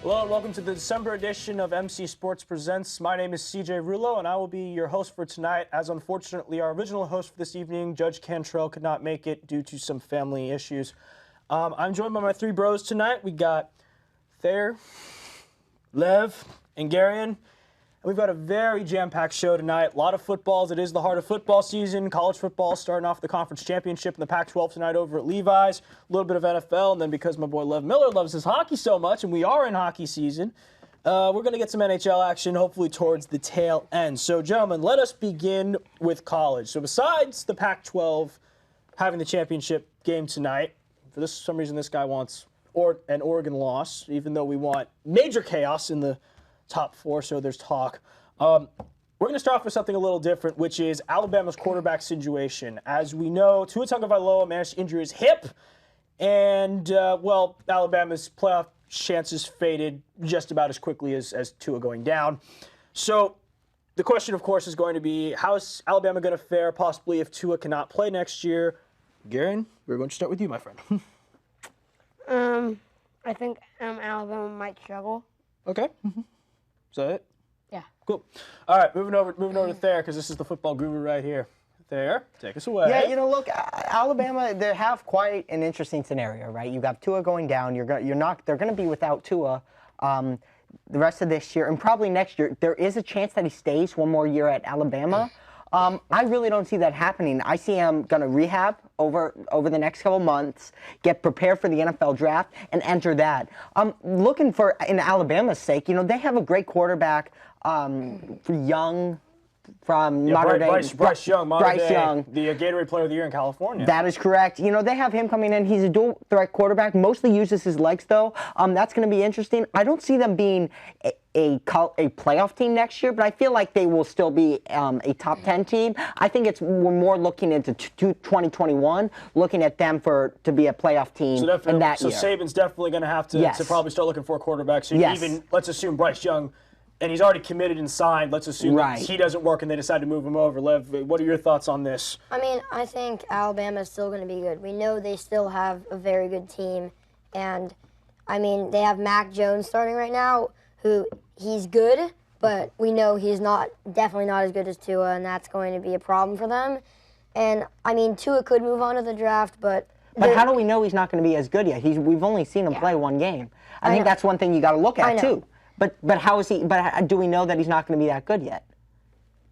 Hello and welcome to the December edition of MC Sports Presents. My name is CJ Rulo and I will be your host for tonight, as unfortunately our original host for this evening, Judge Cantrell, could not make it due to some family issues. I'm joined by my three bros tonight. We got Thayer, Lev, and Garion. We've got a very jam-packed show tonight. A lot of footballs. It is the heart of football season. College football starting off the conference championship in the Pac-12 tonight over at Levi's. A little bit of NFL, and then because my boy Lev Miller loves his hockey so much, and we are in hockey season, we're going to get some NHL action, hopefully towards the tail end. So, gentlemen, let us begin with college. So, besides the Pac-12 having the championship game tonight, for some reason this guy wants an Oregon loss, even though we want major chaos in the top four, so there's talk. We're going to start off with something a little different, which is Alabama's quarterback situation. As we know, Tua Tagovailoa managed to injure his hip, and, Alabama's playoff chances faded just about as quickly as Tua going down. So the question, of course, is going to be, how is Alabama going to fare possibly if Tua cannot play next year? Garen, we're going to start with you, my friend. I think Alabama might struggle. Okay. Is that it? Yeah. Cool. All right, moving over to Thayer, because this is the football guru right here. Thayer, take us away. Yeah, look, Alabama, they have quite an interesting scenario, right? You got Tua going down. They're going to be without Tua the rest of this year and probably next year. There is a chance that he stays one more year at Alabama. I really don't see that happening. I see him going to rehab over the next couple months, get prepared for the NFL draft, and enter that. Looking for, in Alabama's sake, they have a great quarterback, Young, from modern day. Bryce Young, Bryce Young, the Gatorade Player of the Year in California. That is correct. They have him coming in. He's a dual threat quarterback. Mostly uses his legs, though. That's going to be interesting. I don't see them being a playoff team next year, but I feel like they will still be a top 10 team. I think we're more looking into 2021, looking at them to be a playoff team in that year. So Saban's definitely going to have to probably start looking for a quarterback. So even, let's assume Bryce Young, and he's already committed and signed. Let's assume that he doesn't work and they decide to move him over. Lev, what are your thoughts on this? I mean, I think Alabama is still going to be good. We know they still have a very good team. And, I mean, they have Mac Jones starting right now, who he's good, but we know he's definitely not as good as Tua, and that's going to be a problem for them. And, I mean, Tua could move on to the draft, but how do we know he's not going to be as good yet? We've only seen him play one game. I think that's one thing you got to look at, too. But how is he? But do we know that he's not going to be that good yet?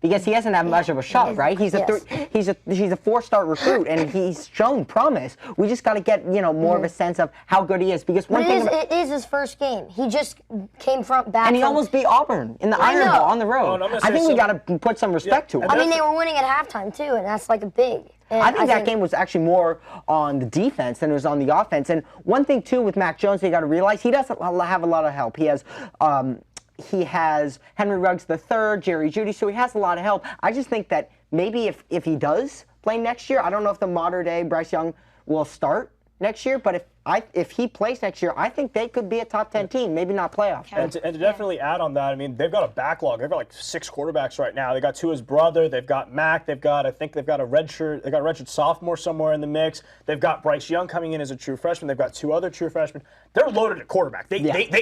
Because he hasn't had much of a shot, right? He's a four-star recruit, and he's shown promise. We just got to get more of a sense of how good he is. Because it is his first game. He just came back, and he almost beat Auburn in the Iron Bowl on the road. I think we got to put some respect to him. I mean, they were winning at halftime too, and that's like a big. I think that game was actually more on the defense than it was on the offense. And one thing too with Mac Jones, they got to realize he doesn't have a lot of help. He has Henry Ruggs III, Jerry Jeudy, so he has a lot of help. I just think that maybe if he does play next year, I don't know if the modern-day Bryce Young will start next year, but if he plays next year, I think they could be a top 10 team, maybe not playoff. And to definitely add on that, I mean, they've got a backlog. They've got like 6 quarterbacks right now. They got Tua's brother. They've got Mac. I think they've got a redshirt sophomore somewhere in the mix. They've got Bryce Young coming in as a true freshman. They've got 2 other true freshmen. They're loaded at quarterback. They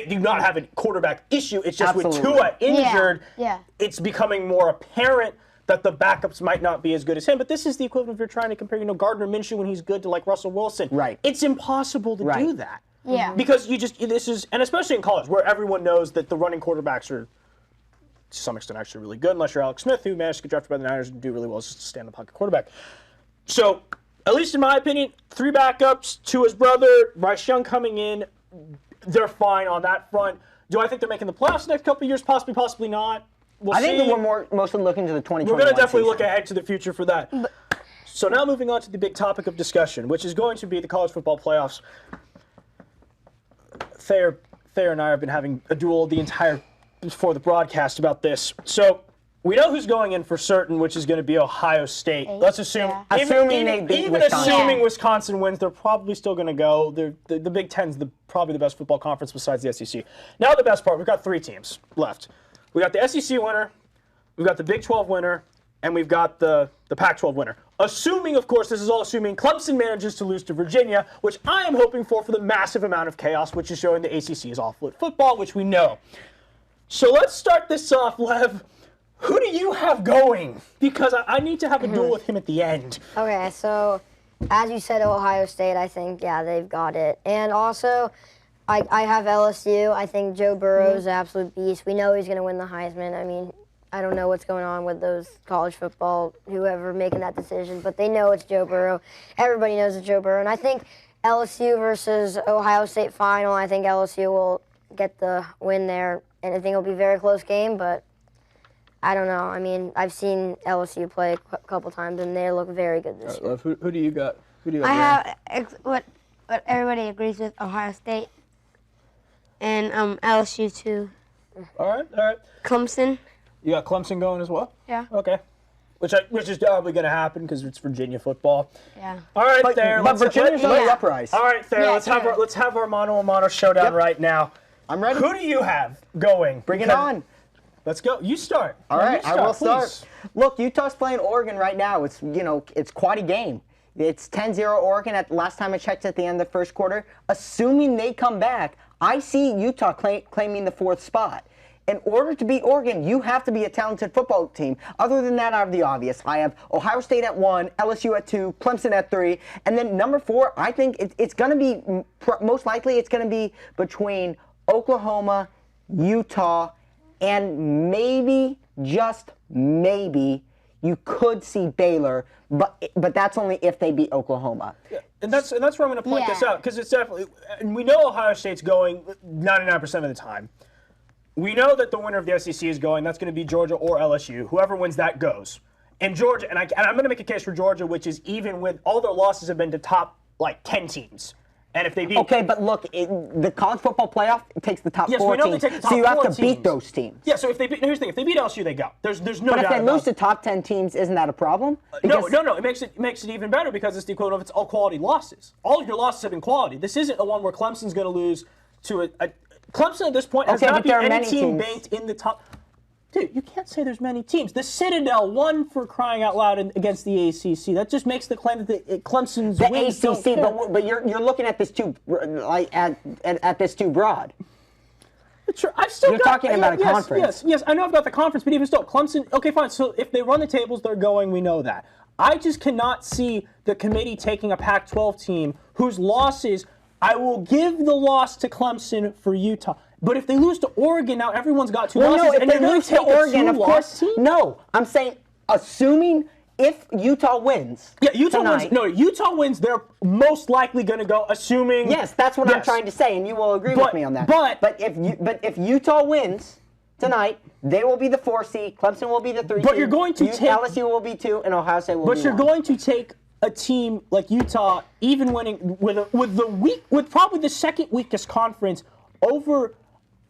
do not have a quarterback issue. It's just with Tua injured, it's becoming more apparent that the backups might not be as good as him. But this is the equivalent if you're trying to compare, Gardner Minshew when he's good to like Russell Wilson. Right. It's impossible to do that. Yeah. Because and especially in college where everyone knows that the running quarterbacks are to some extent actually really good, unless you're Alex Smith, who managed to get drafted by the Niners and do really well as a stand-up-pocket quarterback. So, at least in my opinion, 3 backups, Tua's brother, Bryce Young coming in, they're fine on that front. Do I think they're making the playoffs the next couple of years? Possibly not. I think that we're mostly looking to the 2021 We're going to definitely look ahead to the future for that. So now moving on to the big topic of discussion, which is going to be the college football playoffs. Thayer and I have been having a duel before the broadcast about this. So we know who's going in for certain, which is going to be Ohio State. Let's assume, assuming Wisconsin wins, they're probably still going to go. The Big Ten's probably the best football conference besides the SEC. Now the best part, we've got 3 teams left. We got the SEC winner, we've got the Big 12 winner, and we've got the Pac-12 winner. Assuming, of course, this is all assuming Clemson manages to lose to Virginia, which I am hoping for the massive amount of chaos, which is showing the ACC is awful at football, which we know. So let's start this off, Lev. Who do you have going? Because I need to have a duel with him at the end. Okay, so as you said, Ohio State, I think, yeah, they've got it. And also, I have LSU. I think Joe Burrow's an absolute beast. We know he's going to win the Heisman. I mean, I don't know what's going on with those college football, whoever making that decision, but they know it's Joe Burrow. Everybody knows it's Joe Burrow. And I think LSU versus Ohio State final, I think LSU will get the win there. And I think it'll be a very close game, but I don't know. I mean, I've seen LSU play a couple times, and they look very good this year. Who do you got? Who do you got? I have what everybody agrees with, Ohio State, and LSU too. All right. Clemson. You got Clemson going as well? Yeah. Okay. Which is probably going to happen because it's Virginia football. Yeah. All right, Thayer. But Virginia's on the uprise. All right, Thayer. Yeah, let's have our mano-a-mano showdown right now. I'm ready. Who do you have going? Bring it on. Let's go. You start. All right, I will start. Please. Look, Utah's playing Oregon right now. It's quite a game. It's 10-0 Oregon at the last time I checked at the end of the first quarter. Assuming they come back, I see Utah claiming the 4th spot. In order to beat Oregon, you have to be a talented football team. Other than that, I have the obvious. I have Ohio State at 1, LSU at 2, Clemson at 3, and then number 4, I think it's going to be, most likely it's going to be between Oklahoma, Utah, and maybe, just maybe, you could see Baylor, but that's only if they beat Oklahoma. Yeah. And that's where I'm going to point this out, because it's definitely, and we know Ohio State's going 99% of the time. We know that the winner of the SEC is going. That's going to be Georgia or LSU. Whoever wins that goes. And Georgia, and I'm going to make a case for Georgia, which is even with all their losses have been to top 10 teams. And if they beat, okay, but look, the college football playoff takes the top 4 we know teams, they take the top so you have 4 to beat teams. those teams. Yeah, so if they beat, here's the thing: if they beat LSU, they go. There's no doubt. But if they about lose it. to top 10 teams, isn't that a problem? No. It makes it even better because it's the equivalent of it's all quality losses. All of your losses have been quality. This isn't a one where Clemson's going to lose to a Clemson at this point has not beat any team banked in the top. Dude, you can't say there's many teams. The Citadel won for crying out loud against the ACC. That just makes the claim that Clemson's the wins don't ACC, count. but you're looking at this too at this too broad. Sure, I've still You're talking about a conference. Yes, I know about the conference, but even still, Clemson. Okay, fine. So if they run the tables, they're going. We know that. I just cannot see the committee taking a Pac-12 team whose losses. I will give the loss to Clemson for Utah. But if they lose to Oregon, now everyone's got 2 losses. No, if and they lose to Oregon, of course. Team? No, I'm saying assuming if Utah wins. Yeah, Utah tonight, wins. No, Utah wins. They're most likely going to go, assuming. Yes, that's what I'm trying to say, and you will agree with me on that. But if Utah wins tonight, they will be the 4 seed. Clemson will be the 3 seed. But you're going to take LSU will be 2, and Ohio State will be 1. But you're going to take a team like Utah, even winning with probably the second weakest conference, over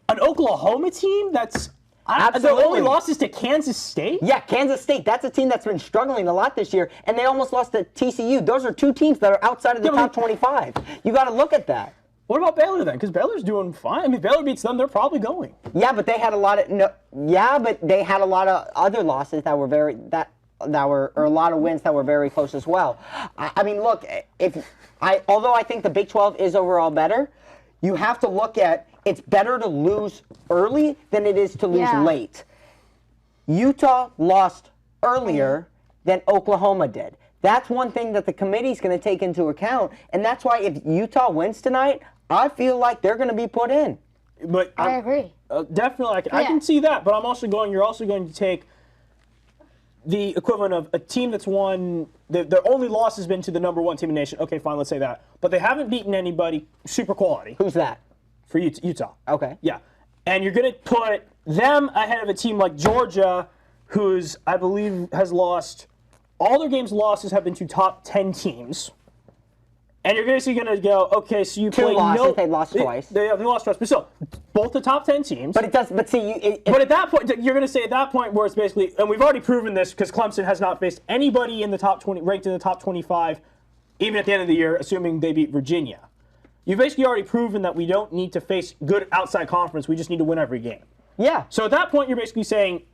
an Oklahoma team that's the only losses to Kansas State. Yeah, Kansas State. That's a team that's been struggling a lot this year, and they almost lost to TCU. Those are 2 teams that are outside of the top 25. You got to look at that. What about Baylor then? Because Baylor's doing fine. I mean, Baylor beats them; they're probably going. Yeah, but they had a lot of other losses that were a lot of wins that were very close as well. I mean, look, although I think the Big 12 is overall better, you have to look at it's better to lose early than it is to lose late. Utah lost earlier than Oklahoma did. That's one thing that the committee's going to take into account, and that's why if Utah wins tonight, I feel like they're going to be put in. But I agree. Definitely, I can see that. But I'm also going. You're also going to take the equivalent of a team that's won. Their only loss has been to the number 1 team in the nation. Okay, fine, let's say that. But they haven't beaten anybody super quality. Who's that? For Utah. Okay. Yeah. And you're going to put them ahead of a team like Georgia, who's, I believe, has lost, all their games losses have been to top 10 teams. And you're going to go, okay, so you play losses, they've lost twice. They lost twice. But still, both the top 10 teams. But it does, but see, but at that point, you're going to say at that point where it's basically, and we've already proven this because Clemson has not faced anybody in the top 20, ranked in the top 25, even at the end of the year, assuming they beat Virginia. You've basically already proven that we don't need to face good outside conference. We just need to win every game. Yeah. So at that point, you're basically saying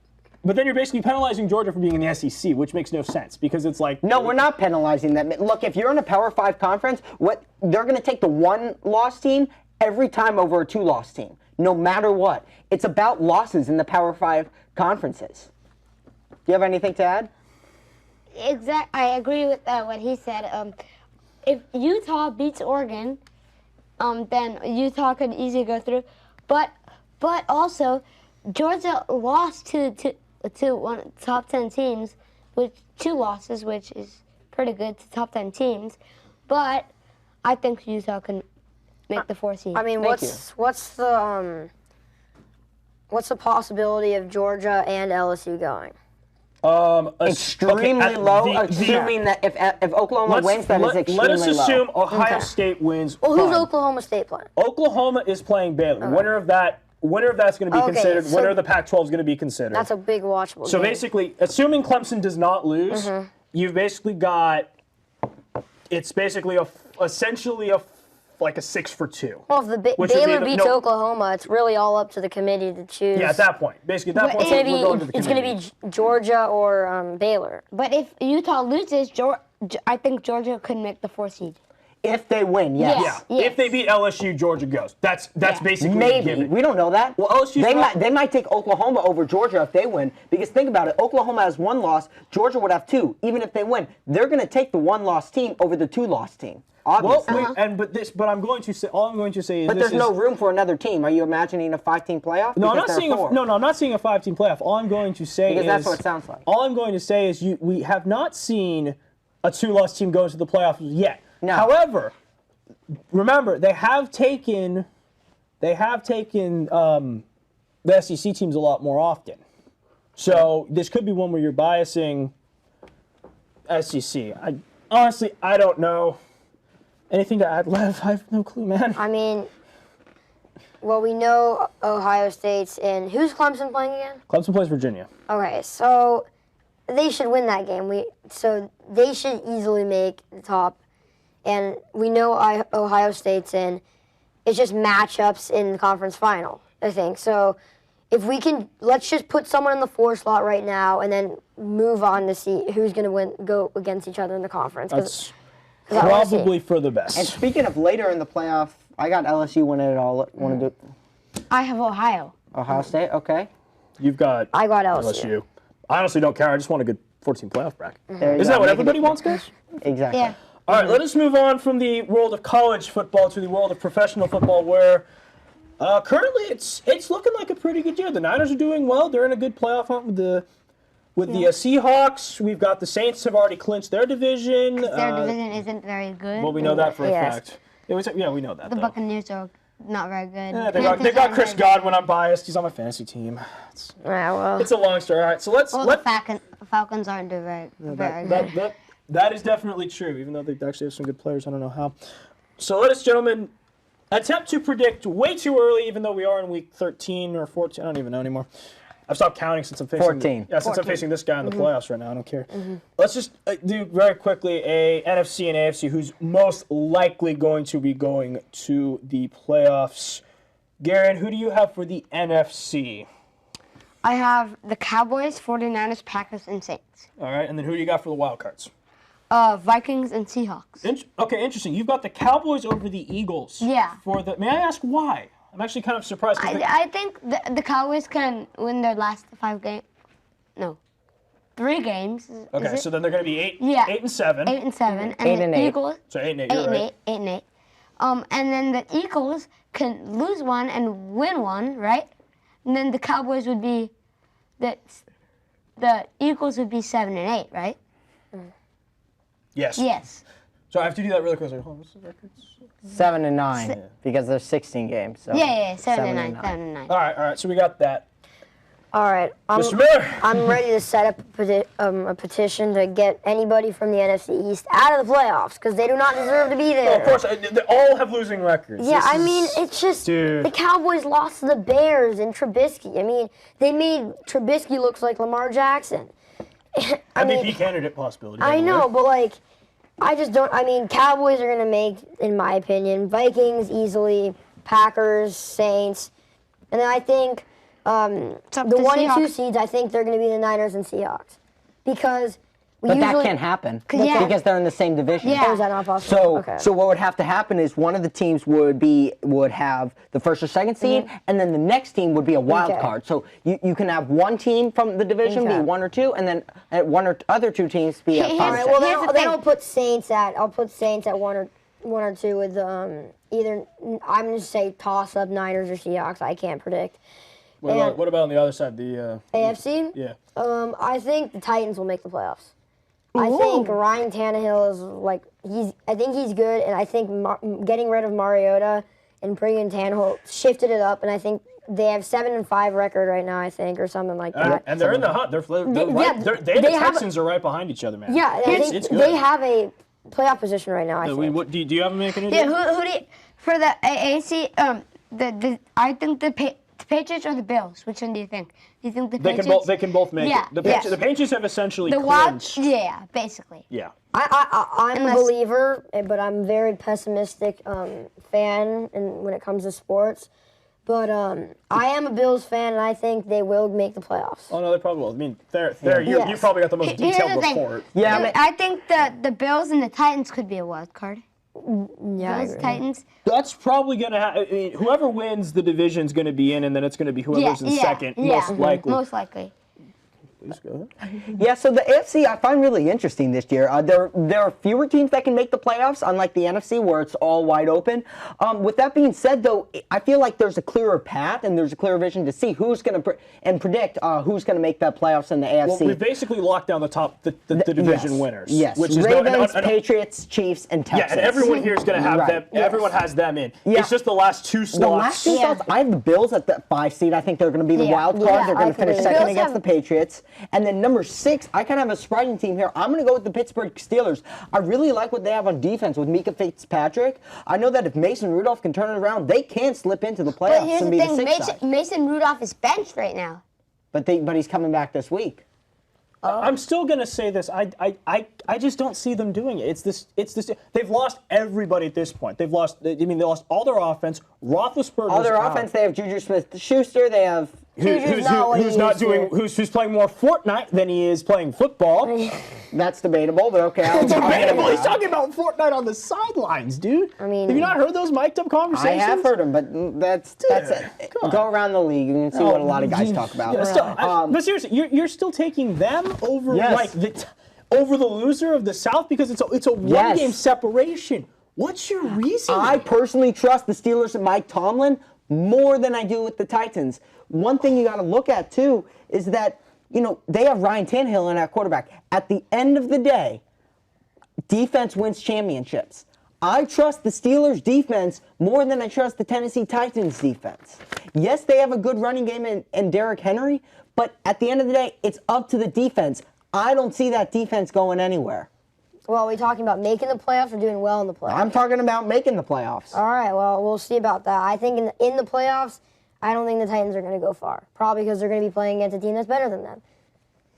But then you're basically penalizing Georgia for being in the SEC, which makes no sense because it's like No, we're not penalizing them. Look, if you're in a Power 5 conference, they're going to take the one-loss team every time over a two-loss team, no matter what. It's about losses in the Power 5 conferences. Do you have anything to add? I agree with what he said. If Utah beats Oregon, then Utah could easily go through. But also, Georgia lost to one top 10 teams with 2 losses, which is pretty good to top 10 teams. But I think Utah can make the 4 seed. I mean, what's the possibility of Georgia and LSU going? Extremely low, assuming that if Oklahoma wins, that is extremely low. Let us assume Ohio State wins. Well, who's Oklahoma State playing? Oklahoma is playing Baylor. Winner of that's going to be considered. So winner of the Pac-12 is going to be considered. That's a big watchable So game. basically, assuming Clemson does not lose, you've basically got. It's basically essentially a 6-for-2. Well, if Baylor beats Oklahoma, it's really all up to the committee to choose. Yeah, at that point. Basically, at that point, we're going to the it's committee. going to be Georgia or Baylor. But if Utah loses, I think Georgia could make the 4 seed. If they win, yes. Yeah. Yes. If they beat LSU, Georgia goes. That's basically Maybe. given. We don't know that. Well, LSU's they might take Oklahoma over Georgia if they win. Because think about it. Oklahoma has 1 loss. Georgia would have 2. Even if they win, they're going to take the 1-loss team over the 2-loss team. Obviously. But I'm going to say is. But there's no room for another team. Are you imagining a 5-team playoff? No, I'm Because not seeing a 5-team playoff. All I'm going to say Because that's what it sounds like. All I'm going to say is we have not seen a 2-loss team go into the playoffs yet. No. However, remember they have taken the SEC teams a lot more often. So this could be one where you're biasing SEC. I don't know. Anything to add, Lev? I have no clue, man. I mean, well, we know Ohio State's in. Who's Clemson playing again? Clemson plays Virginia. Okay, so they should win that game. So they should easily make the top. And we know Ohio State's in. It's just matchups in the conference final, I think. So if we can, let's just put someone in the 4 slot right now and then move on to see who's going to go against each other in the conference. That's probably for the best. And speaking of later in the playoff, I got LSU winning it all. Want to do? I have Ohio. Ohio State, okay. You've got. I got LSU. I honestly don't care. I just want a good 14 playoff bracket. There you Isn't go. that what everybody wants, guys? Exactly. Yeah. All right, let us move on from the world of college football to the world of professional football, where currently it's looking like a pretty good year. The Niners are doing well. They're in a good playoff hunt with the Seahawks. We've got the Saints have already clinched their division. Their division isn't very good. Well, we know that for a Yes. fact. We know that. The though. Buccaneers are not very good. Yeah, they got Chris Godwin. I'm biased. He's on my fantasy team. Yeah, well. It's a long story. All right, so let's. Well, the Falcons aren't doing very good. That is definitely true, even though they actually have some good players. I don't know how. So let us, gentlemen, attempt to predict way too early, even though we are in week 13 or 14. I don't even know anymore. I've stopped counting since I'm facing 14. Since I'm facing this guy in the playoffs right now. I don't care. Let's just do very quickly a NFC and AFC who's most likely going to be going to the playoffs. Garen, who do you have for the NFC? I have the Cowboys, 49ers, Packers, and Saints. All right, and then who do you got for the wild cards? Vikings and Seahawks. Okay, interesting. You've got the Cowboys over the Eagles. Yeah. May I ask why? I'm actually kind of surprised. I think the Cowboys can win their last 5 games. No, 3 games. Okay, so then they're going to be 8 and 7. 8 and 7. And 8 the and 8. Eagles. So 8 and 8. You're right. 8 and 8. And then the Eagles can lose 1 and win 1, right? And then the Cowboys would be the Eagles would be 7 and 8, right? Yes. Yes. So I have to do that really quickly. Hold on, what's the records? 7 and 9 because there's 16 games. So Yeah, 7 and 9. 7 and 9. All right. So we got that. All right. Mr. Miller. I'm ready to set up a petition to get anybody from the NFC East out of the playoffs because they do not deserve to be there. Well, of course, they all have losing records. Yeah, I mean, it's just the Cowboys lost to the Bears and Trubisky. I mean, they made Trubisky look like Lamar Jackson. MVP candidate possibility. I know, but I just don't. I mean, Cowboys are going to make, in my opinion, Vikings easily, Packers, Saints, and then I think It's up the to 1 and 2 Seahawks. seeds, I think they're going to be the Niners and Seahawks. Because we But usually... that can't happen Yeah. because they're in the same division. Yeah. Oh, is that not possible? So, Okay. so what would have to happen is one of the teams would have the first or second seed, and then the next team would be a wild Okay. card. So you can have one team from the division be Okay. 1 or 2, and then one or other 2 teams be at Here's 5 All or right, 6. well, Here's the then thing. I'll put Saints at... I'll put Saints at 1 or 2 with either... I'm going to say toss-up Niners or Seahawks. I can't predict. What about on the other side? The AFC? yeah. I think the Titans will make the playoffs. I think Ryan Tannehill is I think he's good, and I think getting rid of Mariota and bringing Tannehill shifted it up, and I think they have 7-5 record right now, I think, or something like that. And they're in the hunt. They're right. yeah, They and the they have Texans are right behind each other, man. Yeah, and I think it's good. they have a playoff position right now. I think. Do you have them making it? Yeah, who do you, for the AAC? I think the Patriots or the Bills. Which one do you think? Do you think the Patriots? They can both make Yeah, it. yes. The Patriots have essentially The Wild, clinched. yeah, basically. Yeah. I'm Unless- a believer, but I'm a very pessimistic fan when it comes to sports. But I am a Bills fan, and I think they will make the playoffs. Oh no, they probably will. I mean, you Yes. probably got the most Here's detailed the thing. report. Yeah, I mean- I think the Bills and the Titans could be a wild card. Yeah, I Bills, agree. Titans. That's probably going to happen. I mean, whoever wins the division's going to be in, and then it's going to be whoever's in second, most likely. Most likely. Please go ahead. Yeah, so the AFC I find really interesting this year. There are fewer teams that can make the playoffs, unlike the NFC where it's all wide open. With that being said, though, I feel like there's a clearer path and there's a clearer vision to see who's going to and predict who's going to make that playoffs in the AFC. Well, we basically locked down the division winners. Yes, Which is Ravens, Patriots, Chiefs, and yeah, Texans. and everyone here is going to have them. Yes. Everyone has them in. Yeah. It's just the last 2 slots. The last 2 slots, I have the Bills at the 5 seed. I think they're going to be the wild card. Yeah, They're going I to finish agree. second Bills against have- the Patriots. And then number 6, I kind of have a surprising team here. I'm going to go with the Pittsburgh Steelers. I really like what they have on defense with Mika Fitzpatrick. I know that if Mason Rudolph can turn it around, they can slip into the But playoffs here's and the be thing: the 6th side. Mason Rudolph is benched right now. But he's coming back this week. I'm still gonna say this. I just don't see them doing it. It's this. They've lost everybody at this point. They lost all their offense. Roethlisberger's All their out. offense, they have Juju Smith-Schuster. They have Juju's not what he who's not used to. doing? Who's playing more Fortnite than he is playing football? that's debatable, but okay. It's debatable. He's talking about Fortnite on the sidelines, dude. I mean- have you not heard those mic'd up I conversations? have heard him, but that's it. come on. Go around the league and see what a lot of guys talk about. Yeah, still, but seriously, you're still taking them over Yes. over the loser of the South because it's a one game separation. What's your reason? I personally trust the Steelers and Mike Tomlin more than I do with the Titans. One thing you got to look at, too, is that, they have Ryan Tannehill in at quarterback. At the end of the day, defense wins championships. I trust the Steelers' defense more than I trust the Tennessee Titans' defense. Yes, they have a good running game in Derrick Henry, but at the end of the day, it's up to the defense. I don't see that defense going anywhere. Well, are we talking about making the playoffs or doing well in the playoffs? I'm talking about making the playoffs. All right, well, we'll see about that. I think in the playoffs, I don't think the Titans are going to go far. Probably because they're going to be playing against a team that's better than them.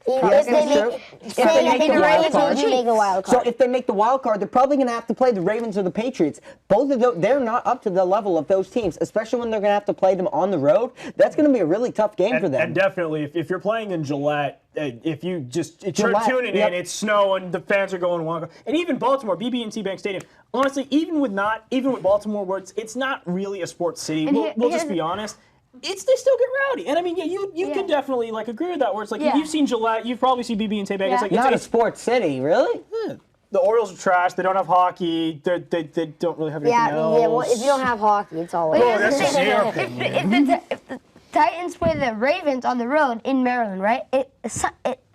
If they make the wild card. Make the wild So card. if they make the wild card, they're probably going to have to play the Ravens or the Patriots. Both of those, they're not up to the level of those teams, especially when they're going to have to play them on the road. That's going to be a really tough game for them. And definitely, if you're playing in Gillette, if you just you're Gillette, tuning in, it's snowing, the fans are going wild. And even Baltimore, BB&T Bank Stadium. Honestly, even with Baltimore, where it's not really a sports city. We'll just be honest. They still get rowdy, and I mean, you can definitely agree with that. Where it's like you've seen Gillette, you've probably seen BB&T Bank. It's like not a it's, sports city, really? the Orioles are trash. They don't have hockey. They don't really have anything else. Yeah. Well, if you don't have hockey, it's all over. Oh, that's just your opinion. If the Titans play the Ravens on the road in Maryland, right? It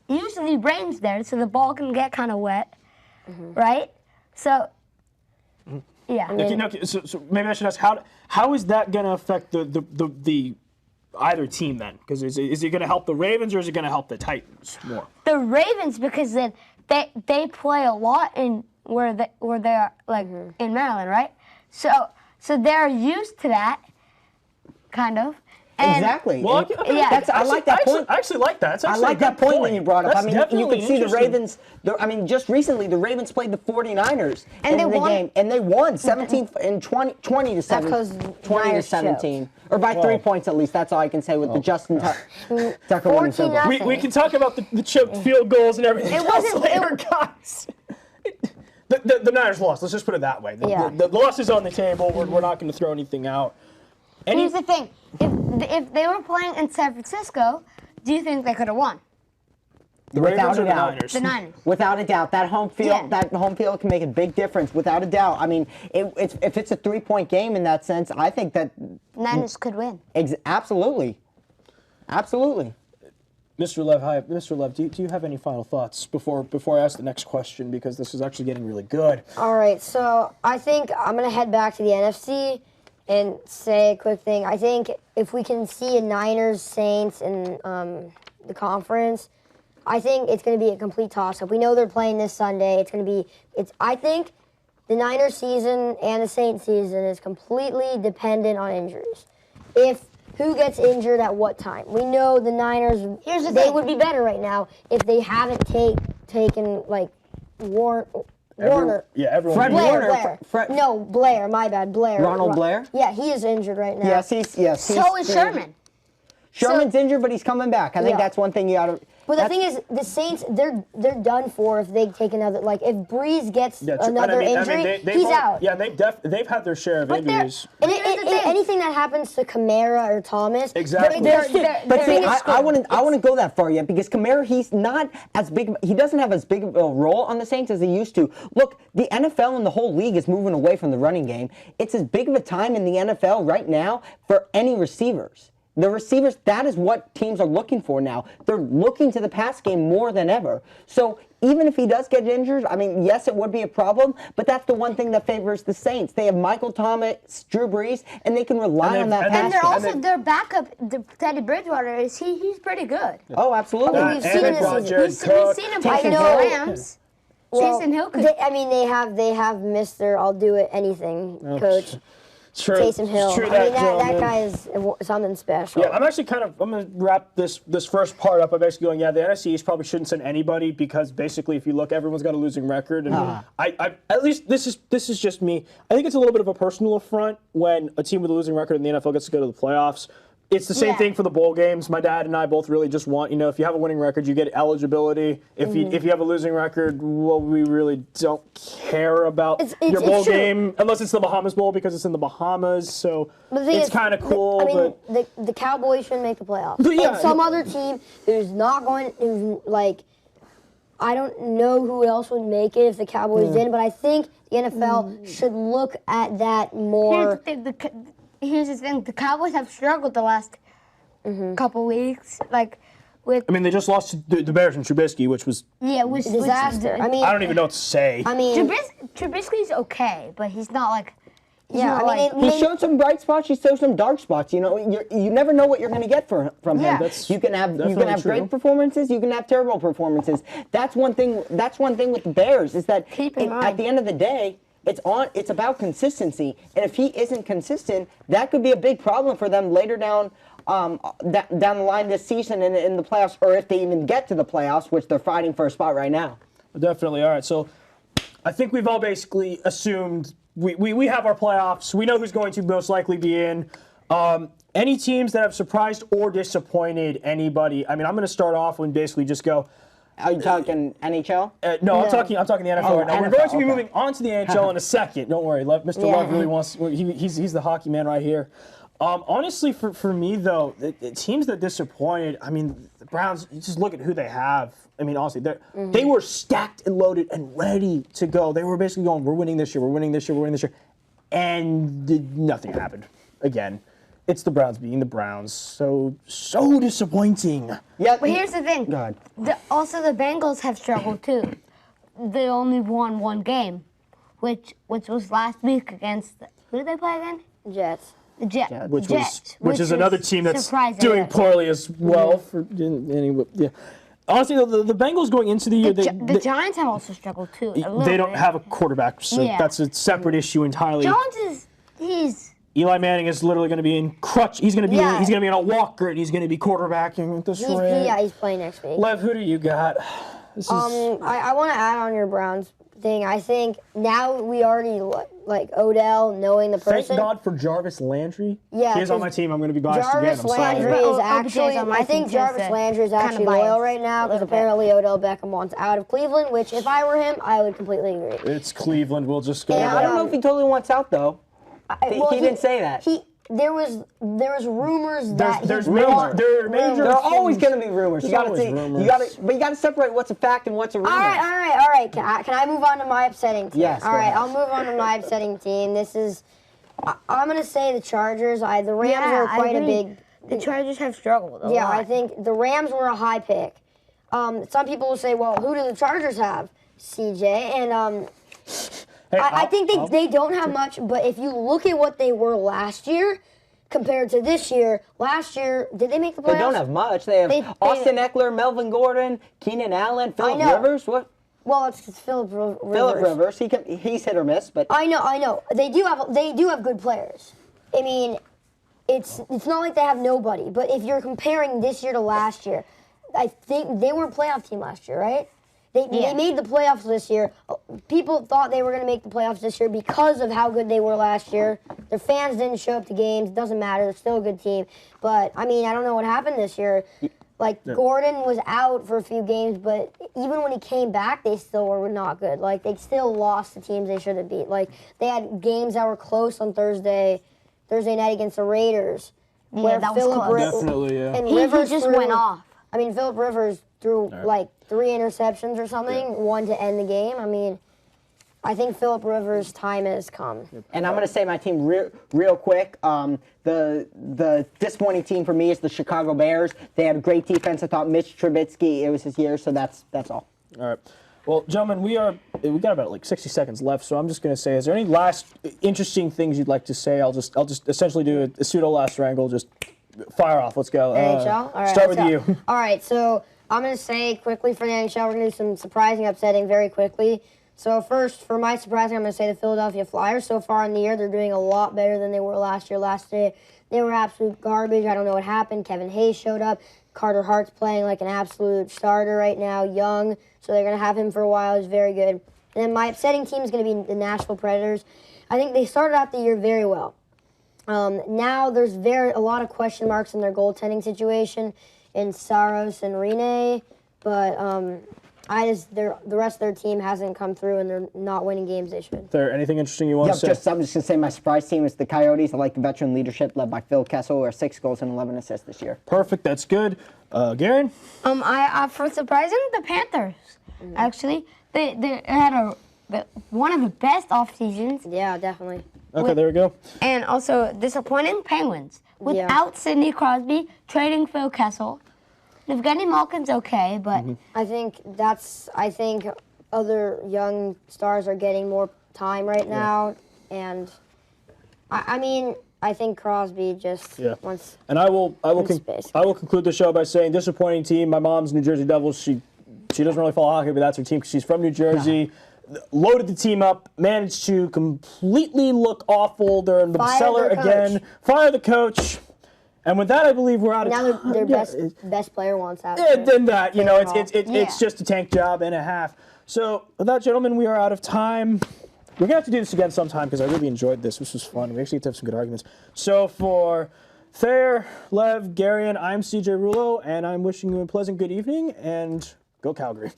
usually rains there, so the ball can get kind of wet, right? So, yeah. Okay, so maybe I should ask how is that going to affect the either team then? Because is it going to help the Ravens or is it going to help the Titans more? The Ravens, because then they play a lot in where they are in Maryland, right? So they're used to that, kind of, And Exactly. Well, And yeah. I like that point. I actually like that. That's I actually like a good that point when you brought up. That's I mean, you definitely could see the interesting. Ravens. Just recently, the Ravens played the 49ers And in they the won. game, and they won 17 and 20 to 7, 'cause 20 to Niners 17, or by 3 points at least. That's all I can say with the Justin Tucker winning field goal. 14-0. We can talk about the chipped field goals and everything It else wasn't- later, guys. The Niners lost. Let's just put it that way. Yeah. The loss is on the table. We're not going to throw anything out. Here's the thing: if they were playing in San Francisco, do you think they could have won? The Ravens Without or a the doubt. Niners? The Niners. Without a doubt, that home field, Yeah. can make a big difference. Without a doubt. I mean, if it's a 3-point game in that sense, I think that Niners could win. absolutely. Mr. Lev, hi. Mr. Lev, do you have any final thoughts before I ask the next question, because this is actually getting really good? All right, so I think I'm going to head back to the NFC and say a quick thing. I think if we can see a Niners Saints in the conference, I think it's going to be a complete toss-up. We know they're playing this Sunday. I think the Niners season and the Saints season is completely dependent on injuries. Who gets injured at what time? We know the Niners, Here's the they thing. would be better right now if they haven't taken, like, Warner. Yeah, everyone. Fred Blair, Warner, Blair. No, Blair, my bad, Blair. Ronald Blair? Yeah, he is injured right now. Yes. So is Sherman. Sherman's injured, but he's coming back. I think Yeah. that's one thing you got to. But the thing is, the Saints, they're done for if they take another, like, if Breeze gets Yeah, true. And another I mean, injury, they've he's all- out. Yeah, they've had their share of But injuries. Here's the thing. anything that happens to Kamara or Thomas, Exactly. they're But see, biggest I score. wouldn't go that far yet, because Kamara, he's not as big. He doesn't have as big of a role on the Saints as he used to. Look, the NFL and the whole league is moving away from the running game. It's as big of a time in the NFL right now for any receivers. The receivers, that is what teams are looking for now. They're looking to the pass game more than ever. So even if he does get injured, I mean, yes, it would be a problem, but that's the one thing that favors the Saints. They have Michael Thomas, Drew Brees, and they can rely on that and pass And they're game. also their backup, Teddy Bridgewater. He's pretty good. Oh, absolutely. We've seen and this brought season. Jared We've Cook. seen him Taysom play the Hill. Rams. Taysom Hill could. They have missed their "I'll do it anything" coach. True. Taysom Hill. It's true I mean, that gentleman. guy is something special. Yeah, I'm going to wrap this first part up by basically going, yeah, the NFC East probably shouldn't send anybody, because basically if you look, everyone's got a losing record. And I at least this is just me. I think it's a little bit of a personal affront when a team with a losing record in the NFL gets to go to the playoffs. It's the same Yeah. thing for the bowl games. My dad and I both really just want, if you have a winning record, you get eligibility. If you have a losing record, well, we really don't care about your bowl true. game, unless it's the Bahamas Bowl, because it's in the Bahamas. So But the thing it's is, kind of cool. the Cowboys shouldn't make the playoffs. But yeah, and some other team who's not going, who's like, I don't know who else would make it if the Cowboys didn't, but I think the NFL should look at that more. Here's the thing: the Cowboys have struggled the last couple weeks, like with I mean, they just lost to the Bears and Trubisky, which was Disaster. I mean, I don't even know what to say. Trubisky's okay, but he's not like. yeah, I mean, He showed some bright spots. He showed some dark spots. You never know what you're going to get from Yeah. him. You can have definitely true. great performances. You can have terrible performances. That's one thing. That's one thing with the Bears is that Keep in mind. at the end of the day, it's about consistency. And if he isn't consistent, that could be a big problem for them later down the line this season in the playoffs, or if they even get to the playoffs, which they're fighting for a spot right now. Definitely. All right. So I think we've all basically assumed we have our playoffs. We know who's going to most likely be in. Any teams that have surprised or disappointed anybody? I mean, I'm going to start off and basically just go. Are you talking NHL? No, I'm talking the NFL Oh, right now. We're NFL, going to be okay. moving on to the NHL in a second. Don't worry, Mr. Love really wants. He's the hockey man right here. Honestly, for me though, the teams that disappointed. I mean, the Browns. You just look at who they have. I mean, honestly, they were stacked and loaded and ready to go. They were basically going, "We're winning this year. We're winning this year. We're winning this year," and nothing happened. Again, it's the Browns being the Browns. So disappointing. Yeah. But here's the thing. Go ahead. Also, the Bengals have struggled too. They only won one game, which was last week against who did they play again? Jets. The Jets. Which is another team that's surprising, doing yes. poorly as well. Yeah. Honestly, the Bengals going into the year, The Giants have also struggled too. they don't have a quarterback, so Yeah. that's a separate issue entirely. Jones is Eli Manning is literally going to be in crutch. He's going to be Yeah. he's going to be in a walker, and he's going to be quarterbacking with this He's playing next week. Lev, who do you got? This is, I want to add on your Browns thing. I think now we already like Odell knowing the person. thank God for Jarvis Landry. Yeah, He is on my 'cause team. I'm going to be biased Jarvis again. I'm sorry. Landry is OBJ is actually. on my I think team, Jarvis so Landry is kinda actually biased. loyal right now because Little bit. apparently Odell Beckham wants out of Cleveland. Which, if I were him, I would completely agree. It's Cleveland. We'll just go. Yeah, with I that. don't know if he totally wants out though. Well, He didn't say that. There was rumors that There's he major, want- there are major. There are always things- going to be rumors. You There's got to always see. rumors. But you got to separate what's a fact and what's a rumor. All right. Can I move on to my upsetting team? Yes, All go right, ahead. I'll move on to my upsetting team. This is. I'm gonna say the Chargers. The Rams were quite a big. The Chargers have struggled a Yeah, lot. I think the Rams were a high pick. Some people will say, well, who do the Chargers have? CJ. And Hey, I think they don't have much, but if you look at what they were last year compared to this year, last year, did they make the playoffs? They don't have much. They have They- Austin Eckler, Melvin Gordon, Keenan Allen, Philip know. Rivers. What? Well, it's Philip Rivers. Philip Rivers. He's hit or miss, but I know. They do have good players. I mean, it's not like they have nobody. But if you're comparing this year to last year, I think they were a playoff team last year, right? They made the playoffs this year. People thought they were going to make the playoffs this year because of how good they were last year. Their fans didn't show up to games. It doesn't matter. They're still a good team. But I mean, I don't know what happened this year. Like Gordon was out for a few games, but even when he came back, they still were not good. Like they still lost to teams they should have beat. Like they had games that were close on Thursday night against the Raiders. Yeah, that was close. Definitely, yeah. And He Rivers just threw- went off. I mean, Philip Rivers threw like 3 interceptions or something, one to end the game. I mean, I think Philip Rivers' time has come. And I'm going to say my team real quick. The disappointing team for me is the Chicago Bears. They had a great defense. I thought Mitch Trubisky, it was his year, so that's all. All right. Well, gentlemen, we got about like 60 seconds left, so I'm just going to say, is there any last interesting things you'd like to say? I'll just essentially do a pseudo last wrangle. Just fire off. Let's go. NHL? All right, start with let's go. you. All right, so I'm going to say quickly for the NHL, we're going to do some surprising, upsetting very quickly. So first, for my surprising, I'm going to say the Philadelphia Flyers. So far in the year, they're doing a lot better than they were last year. Last year, they were absolute garbage. I don't know what happened. Kevin Hayes showed up. Carter Hart's playing like an absolute starter right now, young. So they're going to have him for a while. He's very good. And then my upsetting team is going to be the Nashville Predators. I think they started out the year very well. Now there's a lot of question marks in their goaltending situation in Saros and Rene, but the rest of their team hasn't come through and they're not winning games they should. Is there anything interesting you want to say? I'm just going to say my surprise team is the Coyotes. I like the veteran leadership led by Phil Kessel, who are 6 goals and 11 assists this year. Perfect. That's good. Garen? I for surprising the Panthers. Actually, they had one of the best off seasons, Yeah, definitely. Okay, there we go. and also disappointing Penguins without Sidney Crosby trading Phil Kessel. Evgeny Malkin's okay, but I think other young stars are getting more time right now, and I mean, I think Crosby just wants. And I will space. conclude the show by saying disappointing team. My mom's New Jersey Devils. She doesn't really follow hockey, but that's her team because she's from New Jersey. Loaded the team up, managed to completely look awful. They're in the Fire cellar their coach. again. Fire the coach. And with that, I believe we're out of Now time. their Yeah, best player wants out. Yeah, then that, you know, it's Yeah. just a tank job and a half. So with that, gentlemen, we are out of time. We're gonna have to do this again sometime because I really enjoyed this. This was fun. We actually get to have some good arguments. So for Thayer, Lev, Garion, I'm CJ Rulo, and I'm wishing you a pleasant good evening and go Calgary.